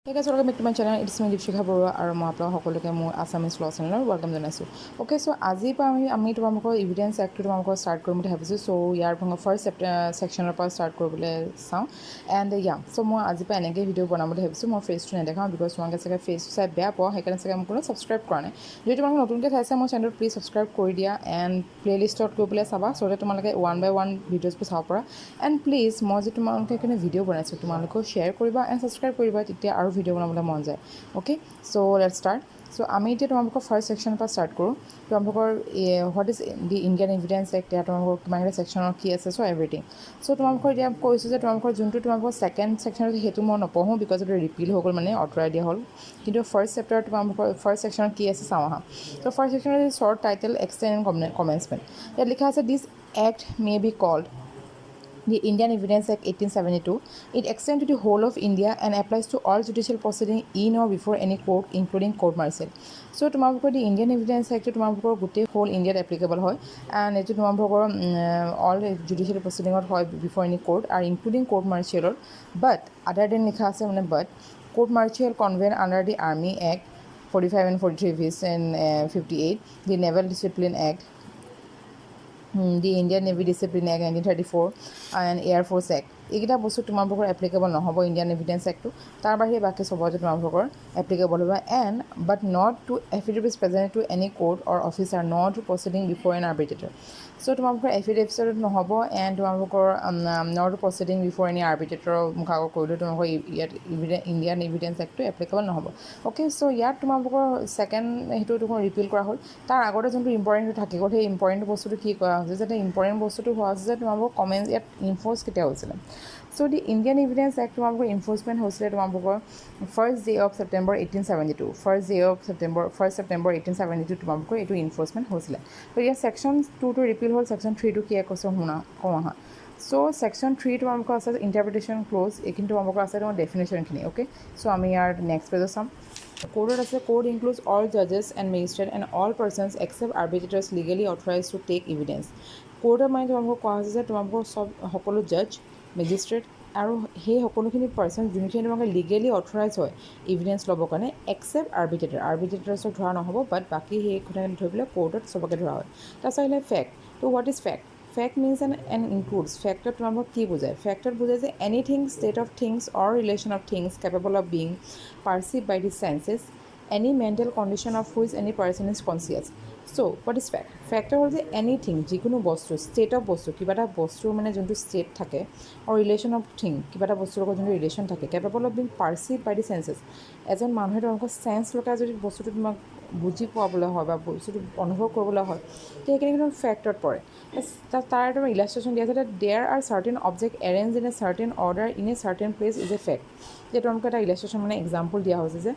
Hey guys, welcome back to my channel. It's me Deepshikha Barua আৰু মই আপোনালোক সকলোকে মোৰ আছামিজ ল চেনেলৰ ৱেলকাম জনাইছোঁ। অ'কে, চ' আজিৰ পৰা আমি তোমালোকৰ ইভিডেন্স এক্টটো তোমালোকৰ ষ্টাৰ্ট কৰিম বুলি ভাবিছোঁ। চ' ইয়াৰ ফাৰ্ষ্ট ছেকশ্যনৰ পৰা ষ্টাৰ্ট কৰিবলৈ চাওঁ। এণ্ড চ' মই আজিৰ পৰা এনেকৈ ভিডিঅ' বনাম বুলি ভাবিছোঁ। মই ফেচটো নেদেখাওঁ বিকজ তোমালোকে চাগে ফেচটো চাই বেয়া পোৱা, সেইকাৰণে চাগে মোক কোনো ছাবস্ক্ৰাইব কৰা নাই। যদি তোমালোকে নতুনকৈ চাইছে মোৰ চেনেলটো প্লিজ ছাবস্ক্ৰাইব কৰি দিয়া এণ্ড প্লে'লিষ্টত গৈ পেলাই চাবা, চ' তোমালোকে ওৱান বাই ওৱান ভিডিঅ'জবোৰ চাব পৰা। এণ্ড প্লিজ মই যে তোমালোকে কাৰণে ভিডিঅ' বনাইছোঁ তোমালোকেও শ্বেয়াৰ কৰিবা এণ্ড ছাবস্ক্ৰাইব কৰিবা, তেতিয়া আৰু ভিডিঅ' বনাবলৈ মন যায়। Okay, so' let's start. So' আমি এতিয়া তোমালোকৰ ফাৰ্ষ্ট ছেকশ্যনৰ পৰা ষ্টাৰ্ট কৰোঁ। তোমালোকৰ what is the Indian Evidence Act, এতিয়া তোমালোকৰ কিমানকেইটা ছেকশ্যনৰ কি আছে, চ' এভৰিথিং। চ' তোমালোকৰ এতিয়া কৈছোঁ যে তোমালোকৰ যোনটো তোমালোকৰ ছেকেণ্ড ছেকশ্যন আছে সেইটো মই নপঢ়োঁ বিকজ এইটো ৰিপিল হৈ গ'ল, মানে আঁতৰাই দিয়া হ'ল। কিন্তু ফাৰ্ষ্ট চেপ্টাৰ তোমালোকৰ ফাৰ্ষ্ট ছেকশ্যনত কি আছে চাওঁ আহা। ত' ফাৰ্ষ্ট ছেকশ্যনৰ short title extend and commencement. ইয়াত লিখা আছে this act may be called the Indian Evidence Act 1872. It extends to the whole of India and applies to all judicial proceedings in or before any court, including court martial. So, তোমালোকৰ the Indian Evidence Act তোমালোকৰ গোটেই whole Indiaত applicable হয়, and এইটো তোমালোকৰ all judicial proceedings হয় before any court আৰু including court martial. But other than লিখা আছে মানে but court martial convened under the Army Act 45 and 43 bis and 58, the Naval Discipline Act, the Indian Navy Discipline Act 1934 and Air Force Act. এইকেইটা বস্তু তোমালোকৰ applicable নহ'ব Indian Evidence এক্টটো। তাৰ বাহিৰে বাকী চবতে তোমালোকৰ এপ্লিকেবল হ'ব। And but not to affidavits present to any court or officer, not to proceeding before an arbitrator. So' তোমালোকৰ এফিডেভিটছত নহ'ব এণ্ড তোমালোকৰ not to proceeding before any আৰ্বিট্ৰেটৰৰ মুখাগৰ কৰিলেও তোমালোকৰ ইয়াত ইণ্ডিয়ান এভিডেন্স এক্টটো এপ্লিকেবল নহ'ব। অ'কে, চ' ইয়াত তোমালোকৰ ছেকেণ্ড সেইটো তোমাৰ ৰিপিল কৰা হ'ল। তাৰ আগতে যোনটো ইম্পৰ্টেণ্টটো থাকি গ'ল, সেই ইম্পৰ্টেণ্ট বস্তুটো কি কৰা হৈছে, যাতে ইম্পৰ্টেণ্ট বস্তুটো হোৱা হৈছে যে তোমালোকৰ কমেণ্টছ ইয়াত ইনফ'ৰ্চ কেতিয়া হৈছিলে। চ' দি ইণ্ডিয়ান এভিডেন্স এক্ট তোমালোকৰ ইনফ'ৰ্চমেণ্ট হৈছিলে তোমালোকৰ first day of September 1872। First September 1872 তোমালোকৰ এইটো ইনফ'ৰ্চমেণ্ট হৈছিলে। ত' ইয়াত ছেকশ্যন 2টো ৰিপিল হ'ল। ছেকশ্যন 3টো কি কৈছে কওঁ আহা। চ' ছেকশ্যন 3 তোমালোকৰ আছে ইণ্টাৰপ্ৰিটেশ্যন ক্ল'জ, এইখিনি তোমালোকৰ আছে তোমাৰ ডেফিনেশ্যনখিনি। অ'কে, চ' আমি ইয়াৰ নেক্সট পেজত চাম। কোৰ্টত আছে কোৰ্ট ইনক্লুডছ অল জাজেছ and magistrate and all persons except arbitrators legally authorize to take evidence. কোৰ্টৰ মানে তোমালোকক কোৱা হৈছে যে তোমালোকৰ সকলো জাজ, মেজিষ্ট্ৰেট আৰু সেই সকলোখিনি পাৰ্চন যোনখিনি তোমালোকে লিগেলি অথৰাইজ হয় ইভিডেন্স ল'বৰ কাৰণে, এক্সেপ্ট আৰ্বিট্ৰেটৰ্ছক ধৰা নহ'ব, বাট বাকী সেই কথাখিনি ধৰি পেলাই কোৰ্টত চবকে ধৰা হয়। তাৰপিছত আহিলে ফেক্ট। ত' what is fact? Fact means and includes. ফেক্টত তোমালোকক কি বুজায়? ফেক্টত বুজায় যে anything state of things or relation of things capable of being perceived by the senses, any mental condition of which any person is conscious. So, what is fact? Fact হ'ল যে anything, যিকোনো বস্তু, ষ্টেট অফ বস্তু, কিবা এটা বস্তুৰ মানে যোনটো ষ্টেট থাকে, আৰু ৰিলেশ্যন অফ থিং, কিবা এটা বস্তুৰ লগত যোনটো ৰিলেশ্যন থাকে, capable of being perceive by the senses. এজন মানুহে তেওঁলোকৰ চেন্স লগাই যদি বস্তুটো তোমাক বুজি পোৱাবলৈ হয় বা বস্তুটো অনুভৱ কৰিবলৈ হয়, তো সেইখিনি কিন্তু ফেক্টত পৰে। তাৰ এটা ইলাষ্ট্ৰেশ্যন দিয়া আছে যে there are certain object arrange in a certain order in a certain place is a fact. যে তেওঁলোকে এটা ইলাষ্ট্ৰেশ্যন মানে এক্সাম্পল দিয়া হৈছে যে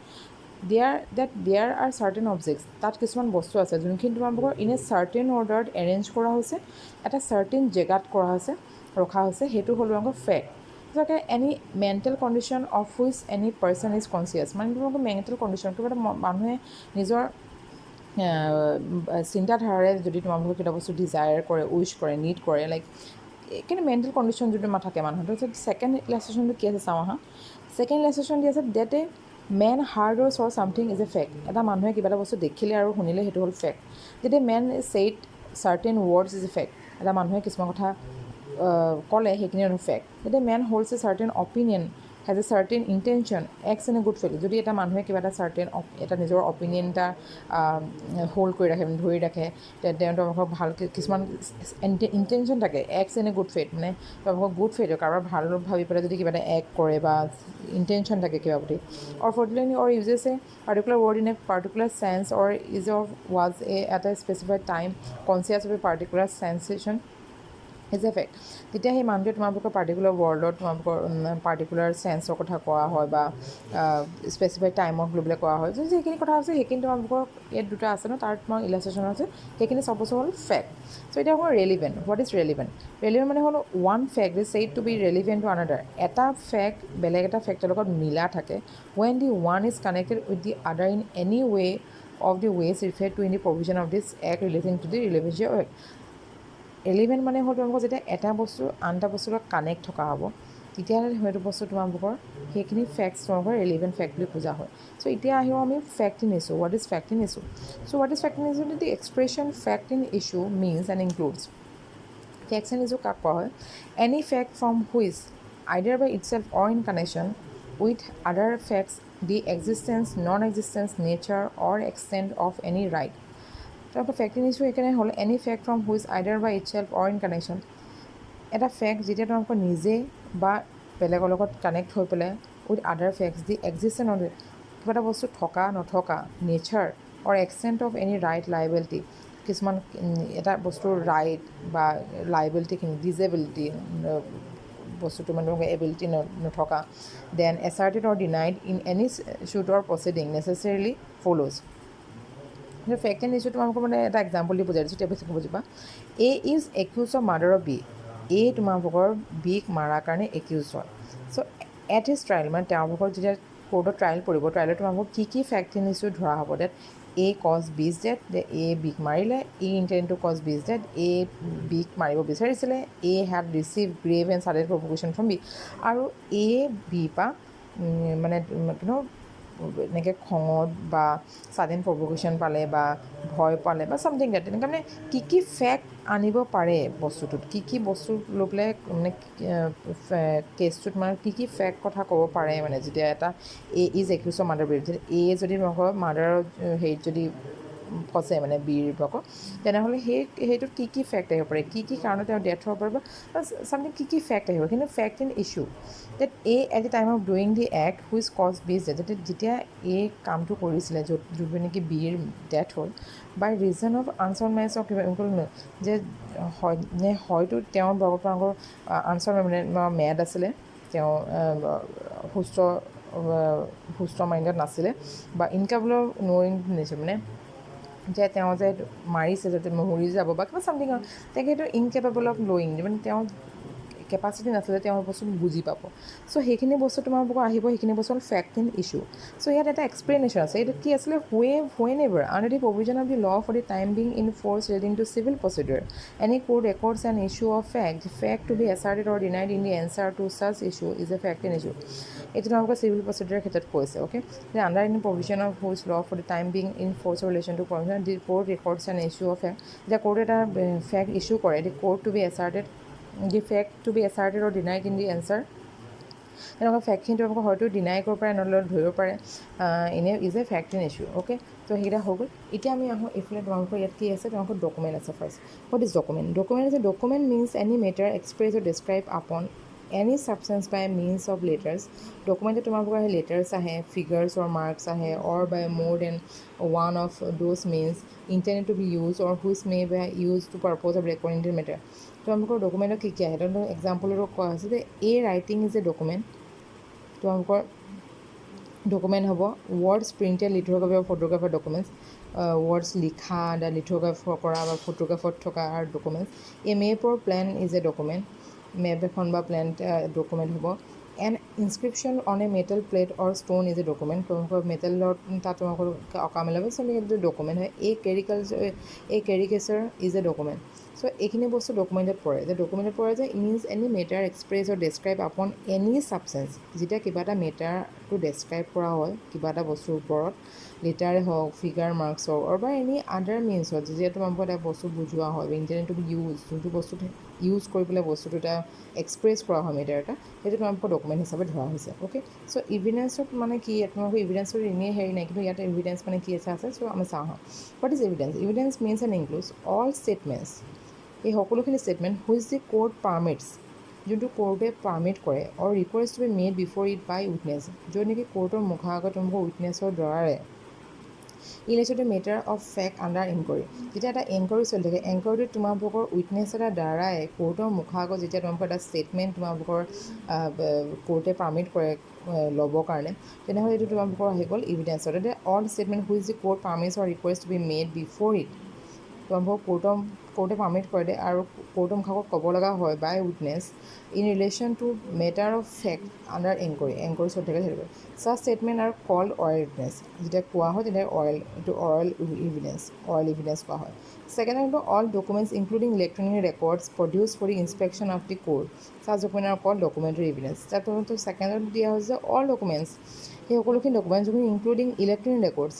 দেয়াৰ আৰ চাৰ্টেন অবজেক্টছ, তাত কিছুমান বস্তু আছে যোনখিনি তোমালোকৰ ইন এ চাৰ্টেন অৰ্ডাৰত এৰেঞ্জ কৰা হৈছে, এটা চাৰ্টেন জেগাত কৰা হৈছে, ৰখা হৈছে, সেইটো হ'ল তোমালোকৰ ফেক্ট। যাতে any mental condition of which any person is conscious, মানে তোমালোকৰ মেণ্টেল কণ্ডিশ্যন, কিবা এটা মানুহে নিজৰ চিন্তাধাৰাৰে যদি তোমালোকৰ কিবা বস্তু ডিজায়াৰ কৰে, উইচ কৰে, নিড কৰে, লাইক কিন্তু মেণ্টেল কণ্ডিশ্যন যোনটো থাকে মানুহৰ। তাৰপিছত ছেকেণ্ড ইলাষ্ট্ৰেশ্যনটো কি আছে চাওঁ আহা। ছেকেণ্ড ইলাষ্ট্ৰেশ্যন দি আছে that a man heard or saw' something is a fact. এটা মানুহে কিবা এটা বস্তু দেখিলে আৰু শুনিলে সেইটো হ'ল ফেক্ট। যেতিয়া man said certain words is a fact, এটা মানুহে কিছুমান কথা ক'লে সেইখিনি হ'ল ফেক্ট। যেতিয়া man holds a certain opinion, has a certain intention, acts in a good faith, যদি এটা মানুহে কিবা এটা চাৰ্টেন এটা নিজৰ অপিনিয়ন এটা হোল্ড কৰি ৰাখে, ধৰি ৰাখে, তেওঁলোকক ভালকৈ কিছুমান ইণ্টেনশ্যন থাকে, x in a good faith, মানে তেওঁলোকক গুড ফেইথ কাৰোবাৰ ভাল ভাবি পেলাই যদি কিবা এটা এক্ট কৰে বা ইণ্টেনশ্যন থাকে কিবা প্ৰতি, or fraudulently or uses a particular word in a particular sense or is or was at a specified time conscious of a particular sensation is a fact. তেতিয়া সেই মানুহটোৱে তোমালোকৰ পাৰ্টিকুলাৰ ৱৰ্ল্ডত তোমালোকৰ পাৰ্টিকুলাৰ চেন্সৰ কথা কোৱা হয় বা স্পেচিফাইড টাইমক লৈ পেলাই কোৱা হয়, যদি সেইখিনি কথা আছে সেইখিনি তোমালোকৰ ইয়াত দুটা আছে ন, তাৰ তোমাৰ ইলাষ্ট্ৰেশ্যন আছে, সেইখিনি চব বস্তু হ'ল ফেক্ট। চ' এতিয়া হ'ল relevant. What is relevant? Relevant মানে হ'ল one fact is said to be relevant to another. এটা ফেক্ট বেলেগ এটা ফেক্টৰ লগত মিলা থাকে when the one is connected with the other in any way of the ways referred to in the provision of this act relating to the relevancy act. Relevant মানে হ'ল তোমালোকৰ যেতিয়া এটা বস্তু আন এটা বস্তুৰ লগত কানেক্ট থকা হ'ব, তেতিয়াহ'লে সেইটো বস্তু তোমালোকৰ সেইখিনি ফেক্টছ তোমালোকৰ ৰেলিভেণ্ট ফেক্ট বুলি বুজা হয় চ' এতিয়া আহিব আমি fact in issue what is fact in issue so' what is fact in issue the expression fact in issue means and includes facts in issue কাক কোৱা হয় any fact from which either by itself or in connection with other facts the existence non existence nature or extent of any right তাৰপৰা fact in issue সেইকাৰণে হ'ল any fact from which either by itself or in connection এটা fact যেতিয়া তোমালোকৰ নিজে বা বেলেগৰ লগত কানেক্ট হৈ পেলাই with other facts the এক্সিষ্টেণ্ট on কিবা এটা বস্তু থকা নথকা nature or extent of any right liability কিছুমান এটা বস্তুৰ ৰাইট বা লাইবিলিটিখিনি ডিজেবিলিটি বস্তুটো মানে এবিলিটি নথকা then asserted or denied in any suit or proceeding necessarily follows fact and issue তোমালোকৰ মানে এটা এক্সাম্পল দি বুজাই দিছোঁ তেতিয়া বেছিকৈ বুজিবা A is accuse of murder of B A তোমালোকৰ বিক মাৰাৰ কাৰণে একিউজ হয় চ' এট হিজ ট্ৰায়েল মানে তেওঁলোকৰ যেতিয়া কোৰ্টত ট্ৰায়েল পৰিব ট্ৰায়েলত তোমালোকক কি ফেক্ট ইন ইছ্যু ধৰা হ'ব that A cause B's death A বিক মাৰিলে A intend to cause B's death A বিক মাৰিব বিচাৰিছিলে A had receive grave and sudden provocation from B আৰু এ বি পা মানে এনেকৈ খঙত বা ছাডেন প্ৰভোকেশ্যন পালে বা ভয় পালে বা ছামথিং ডেট তেনেকৈ মানে কি ফেক্ট আনিব পাৰে বস্তুটোত কি বস্তু লৈ পেলাই মানে কেছটোত মানে কি ফেক্ট কথা ক'ব পাৰে মানে যেতিয়া এটা এ ইজ একিউজ অফ মাৰ্ডাৰ বিৰ এ যদি নকয় মাৰ্ডাৰৰ হেৰিত যদি ফচে মানে বিৰ ভাগত তেনেহ'লে সেইটোত কি ফেক্ট আহিব পাৰে কি কাৰণত তেওঁ ডেথ হ'ব পাৰে বা ছামথিং কি ফেক্ট আহিব কিন্তু fact in issue that A at the time of doing the act which cause B's death যেতিয়া এই কামটো কৰিছিলে য'ত নেকি বিৰ ডেথ হ'ল by reason of answer mess of যে হয়তো তেওঁৰ বৰ্তমানৰ আনচাৰ মানে মেড আছিলে তেওঁ সুস্থ মাইণ্ডত নাছিলে বা ইনকেপেবল অফ ন'য়িং নিছিল মানে যে তেওঁ যে মাৰিছে যাতে মৰি যাব বা কিবা ছামথিং তেখেতৰ ইনকেপেবল অফ ন'য়িং মানে তেওঁ কেপাচিটি নাছিলে তেওঁ বস্তু বুজি পাব চ' সেইখিনি বস্তু তোমালোকৰ আহিব সেইখিনি বস্তু হ'ল ফেক্ট ইন ইছ্যু চ' ইয়াত এটা এক্সপ্লেনেশ্যন আছে এইটো কি আছিলে whenever under the provision of the law for the time being in force relating to civil procedure any court records an issue of fact to be asserted or denied in the answer to such issue is a fact in issue এইটো তোমালোকৰ civil প্ৰচিডিউৰৰ ক্ষেত্ৰত কৈছে okay under in provision of which law for the time being in force relation to provision the court records an issue of fact যেতিয়া court এটা fact issue কৰে the court to be asserted the fact to be asserted or denied in the answer তেনেকুৱা ফেক্টখিনি তোমালোকক হয়তো deny কৰিব পাৰে নহ'লে ধৰিব পাৰে এনে is a fact in issue okay ত' সেইকেইটা হৈ গ'ল এতিয়া আমি আহোঁ এইফালে তোমালোকৰ ইয়াত কি আছে তোমালোকৰ ডকুমেণ্ট আছে first what is document means any matter express or describe upon any substance by means of letters ডকুমেণ্টত তোমালোকৰ আহে লেটাৰ্ছ আহে ফিগাৰ্ছ অৰ মাৰ্কছ আহে or by more than one of those means intended to be used or which may be used to purpose of recording the matter তোমালোকৰ ডকুমেণ্টত কি আহে তোমালোকৰ এক্সাম্পলতো কোৱা হৈছে যে a writing is a document তোমালোকৰ ডকুমেণ্ট হ'ব words printed lithography of photographer documents words লিখা দা লিথোগ্ৰাফ কৰা বা ফটোগ্ৰাফত থকা documents a map or plan is a document map এখন বা প্লেন ডকুমেণ্ট হ'ব N inscription on a metal plate or stone is a document তোমালোকৰ মেটেলত তাত তোমালোকৰ অঁকা মেলা সেইটো ডকুমেণ্ট হয় এই কেৰিকেচাৰ ইজ এ ডকুমেণ্ট চ' এইখিনি বস্তু ডকুমেণ্টত পৰে যে ডকুমেণ্টত পৰে যে মিনছ এনি মেটাৰ এক্সপ্ৰেছ অৰ ডেছক্ৰাইব আপন এনি ছাবষ্টেঞ্চ যেতিয়া কিবা এটা মেটাৰটো ডেছক্ৰাইব কৰা হয় কিবা এটা বস্তুৰ ওপৰত লেটাৰে হওক ফিগাৰ মাৰ্কছ হওক অৰ বা এনি আদাৰ মিনছ হওক যেতিয়া তোমালোকৰ এটা বস্তু বুজোৱা হয় ইণ্টাৰনেট টু বি ইউজ যোনটো বস্তুত ইউজ কৰি পেলাই বস্তুটো এটা এক্সপ্ৰেছ কৰা হয় মেটাৰ এটা সেইটো তোমালোকৰ ডকুমেণ্ট হিচাপে ধৰা হৈছে অ'কে চ' ইভিডেঞ্চত মানে কি তোমালোকৰ ইভিডেঞ্চৰ এনেই হেৰি নাই কিন্তু ইয়াত ইভিডেঞ্চ মানে কি আছে চ' আমি চাওঁ what is evidence means and includes all statements এই সকলোখিনি statement which the court permits যোনটো কোৰ্টে পাৰ্মিট কৰে or request to be made before it by witness য'ত নেকি কোৰ্টৰ মুখৰ আগত তোমালোকৰ উইটনেছৰ দ্বাৰাই elected to matter of fact under inquiry যেতিয়া এটা এনকুৱাৰী চলি থাকে এনকুৱাৰীটোত তোমালোকৰ উইটনেছ এটা দ্বাৰাই কোৰ্টৰ মুখৰ আগত যেতিয়া তোমালোকৰ এটা ষ্টেটমেণ্ট তোমালোকৰ কোৰ্টে পাৰ্মিট কৰে ল'বৰ কাৰণে তেনেহ'লে এইটো তোমালোকৰ আহি গ'ল ইভিডেঞ্চত এতিয়া all statement which the court permits or request to be made before it তোমালোকক কোৰ্টে পাৰ্মিট কৰে দিয়ে আৰু কোৰ্টৰ মুখাকক ক'ব লগা হয় by witness in relation to matter of fact under inquiry চলি থাকে সেইটো চাচ ষ্টেটমেণ্ট আৰু কল্ড অৰেল ইভিডেঞ্চ যেতিয়া কোৱা হয় তেতিয়া অৰেল ইভিডেঞ্চ কোৱা হয় ছেকেণ্ড হ'ল all documents including electronic records produce for the inspection of the court such document আৰু কল্ড ডকুমেণ্টাৰী ইভিডেঞ্চ তাৰপৰা ছেকেণ্ডত দিয়া হৈছে অল ডকুমেণ্টছ সেই সকলোখিনি ডকুমেণ্টছ ইনক্লুডিং ইলেক্ট্ৰনিক ৰেকৰ্ডছ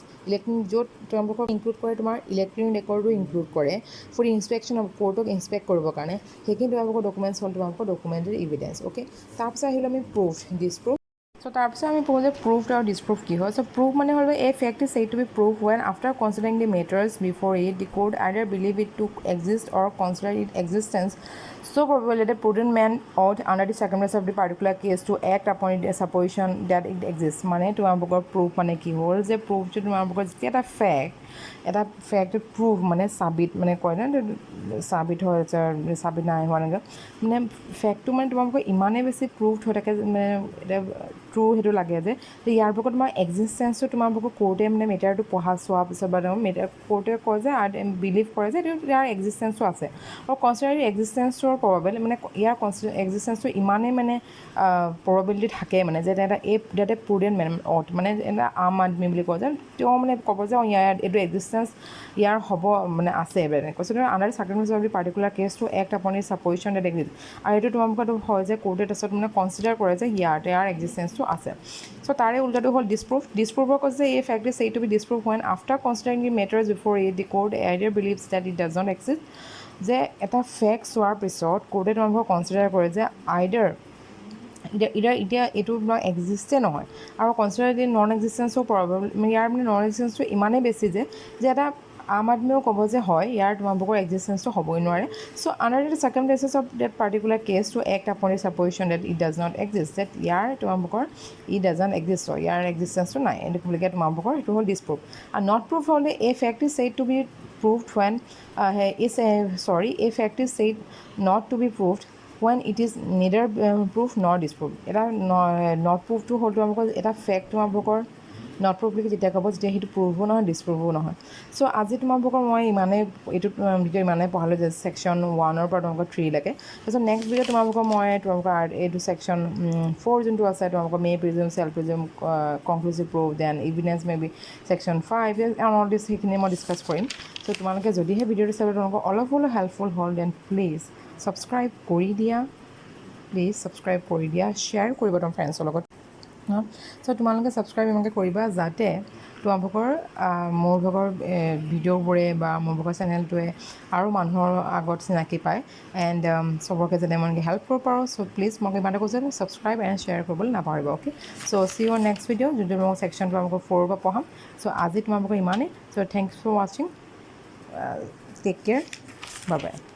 য'ত তেওঁলোকক ইনক্লুড কৰে তোমাৰ ইলেক্ট্ৰনিক ৰেকৰ্ডো ইনক্লুড কৰে ফৰ ইনস্পেকশ্যন অফ কোৰ্টক ইনস্পেক্ট কৰিবৰ কাৰণে সেইখিনি তোমালোকৰ ডকুমেণ্টছ হ'ল তোমালোকৰ ডকুমেণ্টাৰী ইভিডেঞ্চ অ'কে তাৰপিছত আহিলোঁ আমি প্ৰুফ ডিছপ্ৰুফ চ' তাৰপিছত আমি পঢ়োঁ যে প্ৰুফ আৰু ডিছপ্ৰুফ কি হয় চ' প্ৰুফ মানে হ'ল a fact is said to be proof when after considering the matters before it the court either believe it to exist or consider it existence so probable that a prudent man ought under the circumstances of the particular case to act upon it a supposition that it exists মানে তোমালোকৰ proof মানে কি হ'ল যে প্ৰুফটো তোমালোকৰ যেতিয়া এটা fact proof মানে চাবিত মানে কয় ন চাবিত হয় চাবিত নাই হোৱা এনেকৈ মানে ফেক্টটো মানে তোমালোকৰ ইমানেই বেছি প্ৰুফ হৈ থাকে মানে এতিয়া ট্ৰু সেইটো লাগে যে ইয়াৰ পৰা তোমাৰ এক্সিষ্টেঞ্চটো তোমালোকৰ কোৰ্টে মানে মেটাৰটো পঢ়া চোৱাৰ পিছত বা কোৰ্টে কয় যে বিলিভ কৰে যে ইয়াৰ এক্সিষ্টেঞ্চটো আছে আৰু কনচিডাৰ এক্সিষ্টেঞ্চটোৰ প্ৰবেবল মানে ইয়াৰ এক্সিষ্টেঞ্চটো ইমানেই মানে প্ৰবেবিলিটি থাকে মানে যে এটা প্ৰুডেণ্ট মানে এটা আম আদমি বুলি কয় যে তেওঁ মানে ক'ব যে ইয়াৰ এইটো এক্সিষ্টেঞ্চ ইয়াৰ হ'ব মানে আছে মানে কৈছে under circumstances of the particular case to act upon it supposition that exist আৰু এইটো তোমালোকৰটো হয় যে কোৰ্টে তাৰপিছত মানে কনচিডাৰ কৰে যে ইয়াৰ এক্সিষ্টেঞ্চটো আছে চ' তাৰে উল্টাটো হ'ল ডিছপ্ৰুফৰ কৈছে এই fact is said to be disproof when after considering the matters before it the court either believes that it does not exist যে এটা ফেক্ট চোৱাৰ পিছত কোৰ্টে তোমালোকক কনচিডাৰ কৰে যে আইডাৰ এতিয়া এইটো এক্সিষ্টে নহয় আৰু কনচিডাৰ দি নন এক্সিষ্টেঞ্চো প্ৰবেবল ইয়াৰ মানে নন এক্সিষ্টেঞ্চটো ইমানেই বেছি যে এটা আম আদমিও ক'ব যে হয় ইয়াৰ তোমালোকৰ এক্সিষ্টেঞ্চটো হ'বই নোৱাৰে so' under the circumstances of that particular case to act upon the supposition that it does not exist that ইয়াৰ তোমালোকৰ ইট ডাজণ্ট এক্সিষ্ট হয় ইয়াৰ এক্সিষ্টেঞ্চটো নাই এইটো বুলিকে তোমালোকৰ সেইটো হ'ল ডিছপ্ৰুফ আৰু নট প্ৰুফ হ'লে এই fact is said to be proved when a fact is said not to be proved when it is neither proof nor disproved এটা not proof to হ'ল তোমালোকৰ এটা ফেক্ট তোমালোকৰ নট প্ৰুফ বুলি যেতিয়া ক'ব যেতিয়া সেইটো প্ৰুভো নহয় ডিছপ্ৰুভো নহয় চ' আজি তোমালোকৰ মই ইমানেই এইটো ভিডিঅ' ইমানেই পঢ়ালোঁ যে ছেকশ্যন 1ৰ পৰা তোমালোকৰ 3লৈকে তাৰপিছত নেক্সট ভিডিঅ' তোমালোকৰ মই এইটো ছেকশ্যন 4 যোনটো আছে তোমালোকৰ may presume shall presume conclusive proof then evidence may be section 5 all this সেইখিনি মই ডিছকাছ কৰিম চ' তোমালোকে যদিহে ভিডিঅ'টো চাবলৈ তোমালোকৰ অলপ হ'লেও হেল্পফুল হ'ল দেন প্লিজ ছাবস্ক্ৰাইব কৰি দিয়া শ্বেয়াৰ কৰিবা তোমাৰ ফ্ৰেণ্ডছৰ লগত চ' তোমালোকে ছাবস্ক্ৰাইব ইমানকৈ কৰিবা যাতে তোমালোকৰ মোৰ ভাগৰ ভিডিঅ'বোৰে বা মোৰ ভাগৰ চেনেলটোৱে আৰু মানুহৰ আগত চিনাকি পায় এণ্ড চবকে যাতে মই হেল্প কৰিব পাৰোঁ চ' প্লিজ মই ইমান এটা কৈছোঁ ছাবস্ক্ৰাইব এণ্ড শ্বেয়াৰ কৰিবলৈ নাপাহৰিব অ'কে চ' চি ইউৰ নেক্সট ভিডিঅ' যোনটো মই ছেকশ্যন তোমালোকৰ 4ৰ পৰা পঢ়াম চ' আজি তোমালোকৰ ইমানেই চ' থেংকছ ফৰ ৱাচিং টেক কেয়াৰ বাই বাই